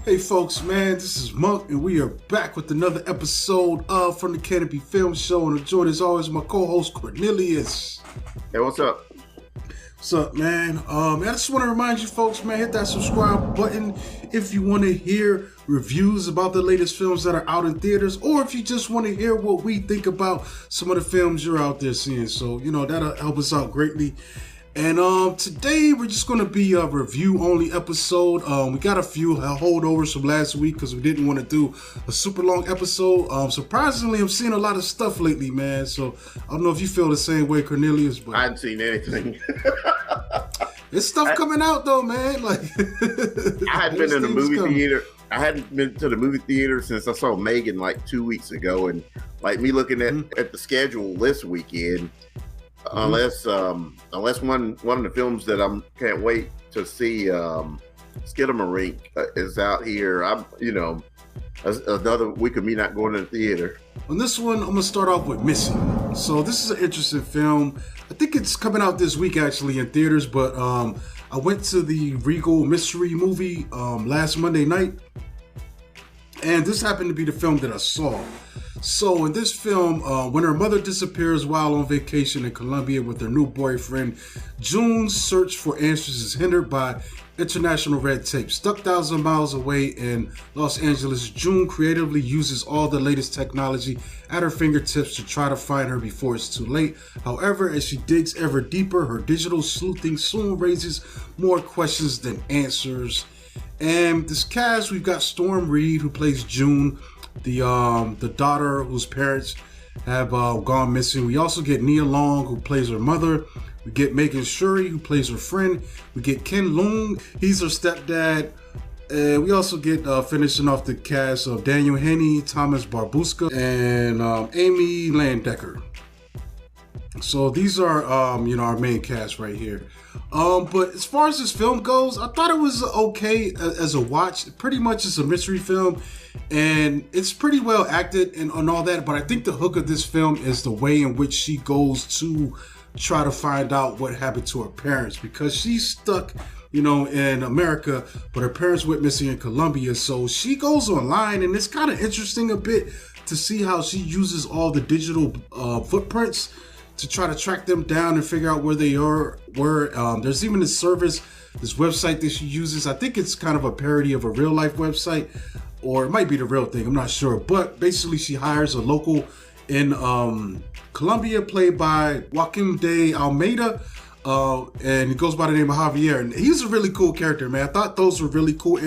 Hey folks, man, this is Monk, and we are back with another episode of From the Canopy Film Show, and I'm joined as always my co-host Cornelius. Hey, what's up? What's up, man? I just want to remind you folks, man, hit that subscribe button if you want to hear reviews about the latest films that are out in theaters, or if you just want to hear what we think about some of the films you're out there seeing. So, that'll help us out greatly. And today we're just going to be a review-only episode. We got a few holdovers from last week because we didn't want to do a super long episode. Surprisingly, I'm seeing a lot of stuff lately, man. So I don't know if you feel the same way, Cornelius. But I hadn't seen anything. There's stuff coming out, though, man. Like I hadn't been in the movie theater. I hadn't been to the movie theater since I saw Megan like 2 weeks ago. And like me looking at the schedule this weekend, unless one of the films that I can't wait to see, Skidamarink is out here. Another week of me not going to the theater. On this one, I'm gonna start off with Missing. So this is an interesting film. I think it's coming out this week actually in theaters, but I went to the Regal mystery movie last Monday night, and this happened to be the film that I saw. So in this film, when her mother disappears while on vacation in Colombia with her new boyfriend, June's search for answers is hindered by international red tape. Stuck thousands of miles away in Los Angeles, June creatively uses all the latest technology at her fingertips to try to find her before it's too late. However, as she digs ever deeper, her digital sleuthing soon raises more questions than answers. And this cast, we've got Storm Reed, who plays June, the daughter whose parents have gone missing. We also get Nia Long, who plays her mother. We get Megan Shuri, who plays her friend. We get Ken Leung, he's her stepdad. And we also get finishing off the cast of Daniel Henney, Thomas Barbuska, and Amy Landecker. So these are our main cast right here. But as far as this film goes, I thought it was okay as a watch. Pretty much it's a mystery film, and it's pretty well acted and all that. But I think the hook of this film is the way in which she goes to try to find out what happened to her parents, because she's stuck, in America, but her parents went missing in Colombia. So she goes online, and it's kind of interesting a bit to see how she uses all the digital footprints to try to track them down and figure out where they were. There's even this service, this website that she uses. I think it's kind of a parody of a real life website, or it might be the real thing, I'm not sure. But basically she hires a local in Colombia played by Joaquim de Almeida, and he goes by the name of Javier, and he's a really cool character, man. I thought those were really cool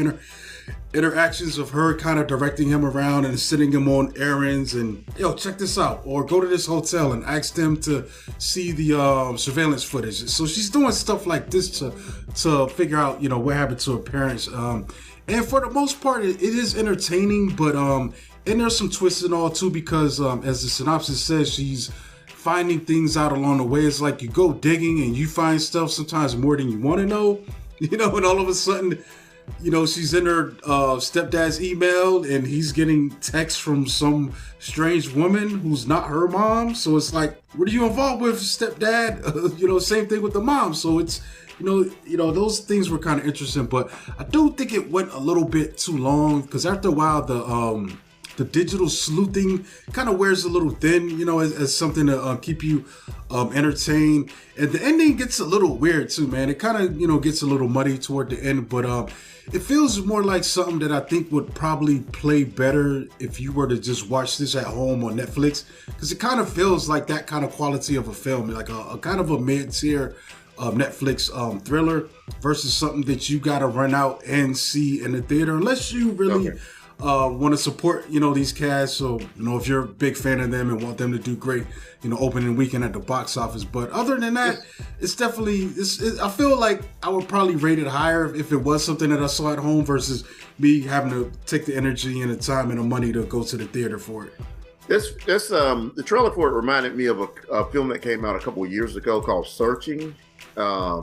interactions of her kind of directing him around and sending him on errands and, check this out, or go to this hotel and ask them to see the surveillance footage. So she's doing stuff like this to figure out, what happened to her parents. And for the most part, it is entertaining, but and there's some twists and all too, because as the synopsis says, she's finding things out along the way. It's like you go digging and you find stuff sometimes more than you want to know, and all of a sudden, she's in her stepdad's email and he's getting texts from some strange woman who's not her mom. So it's like, what are you involved with, stepdad? Same thing with the mom. So it's, those things were kind of interesting, but I do think it went a little bit too long, because after a while, the digital sleuthing kind of wears a little thin, as something to keep you entertained. And the ending gets a little weird too, man. It kind of, gets a little muddy toward the end, but it feels more like something that I think would probably play better if you were to just watch this at home on Netflix, because it kind of feels like that kind of quality of a film, like a kind of a mid-tier Netflix thriller versus something that you got to run out and see in the theater, unless you really want to support, these casts. So, if you're a big fan of them and want them to do great, opening weekend at the box office. But other than that, it's definitely, I feel like I would probably rate it higher if it was something that I saw at home versus me having to take the energy and the time and the money to go to the theater for it. The trailer for it reminded me of a film that came out a couple of years ago called Searching. I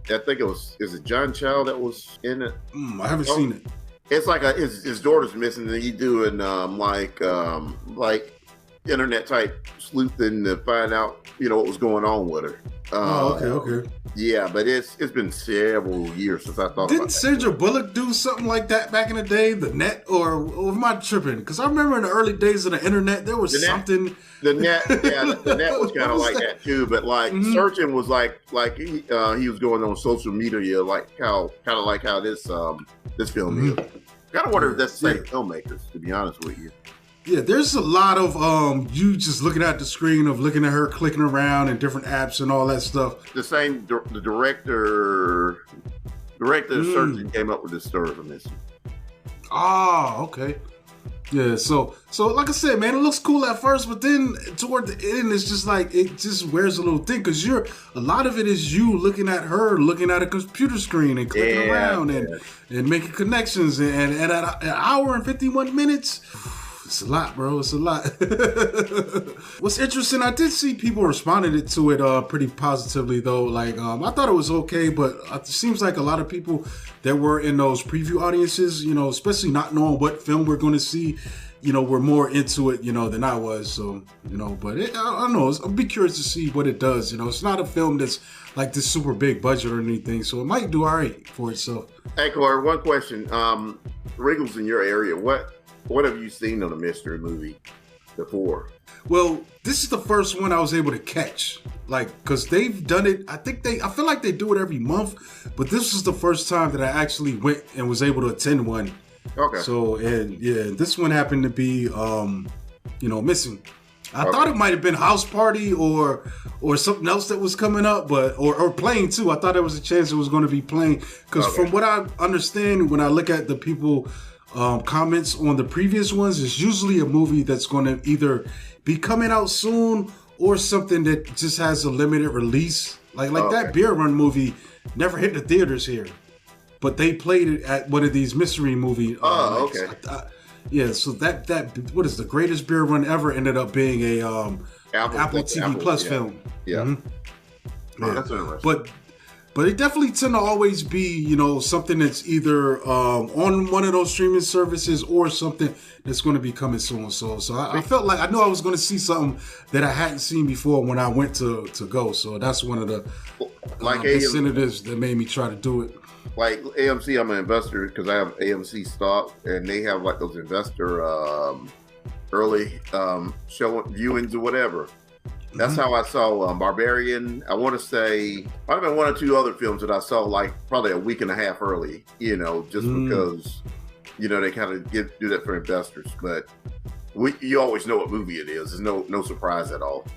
think is it John Chow that was in it? I haven't seen it. It's like his daughter's missing, and he's doing like internet type sleuthing to find out, what was going on with her. Okay. Yeah, but it's been several years since I thought Didn't about that. Sandra Bullock do something like that back in the day? The net, or am I tripping? Because I remember in the early days of the internet, there was something. The net was kind of like that too. But like searching was like he was going on social media, like how this film is. Kind of wonder if that's the same filmmakers, to be honest with you. Yeah, there's a lot of you just looking at the screen of looking at her clicking around and different apps and all that stuff. The same the director of searching came up with this story from this. Okay. Yeah, so like I said, man, it looks cool at first, but then toward the end, it's just like it just wears a little thin because a lot of it is you looking at her, looking at a computer screen and clicking around and making connections, and at an hour and 51 minutes. It's a lot, bro. It's a lot. What's interesting, I did see people responding to it pretty positively, though. Like, I thought it was okay, but it seems like a lot of people that were in those preview audiences, especially not knowing what film we're going to see, were more into it, than I was. So, but I don't know. I'll be curious to see what it does. It's not a film that's like this super big budget or anything, so it might do all right for itself. Hey, Corey, one question. Regal's in your area. What have you seen on a mystery movie before? Well, this is the first one I was able to catch. Like, because they've done it, I feel like they do it every month, but this was the first time that I actually went and was able to attend one. Okay. So, and yeah, this one happened to be, missing. I thought it might have been House Party or something else that was coming up, but or playing too. I thought there was a chance it was going to be playing. Because from what I understand, when I look at the people comments on the previous ones, it's usually a movie that's going to either be coming out soon or something that just has a limited release. Like that Beer Run movie never hit the theaters here, but they played it at one of these mystery movie. Okay. So that what is the greatest beer run ever ended up being a Apple TV Plus film. Yeah. Mm-hmm. That's interesting. But it definitely tend to always be, something that's either on one of those streaming services or something that's going to be coming soon. So I felt like I knew I was going to see something that I hadn't seen before when I went to go. So that's one of the incentives that made me try to do it. Like AMC, I'm an investor because I have AMC stock, and they have like those investor early show viewings or whatever. That's how I saw Barbarian. I want to say might have been one or two other films that I saw like probably a week and a half early, just because, they kind of do that for investors. But you always know what movie it is. There's no surprise at all.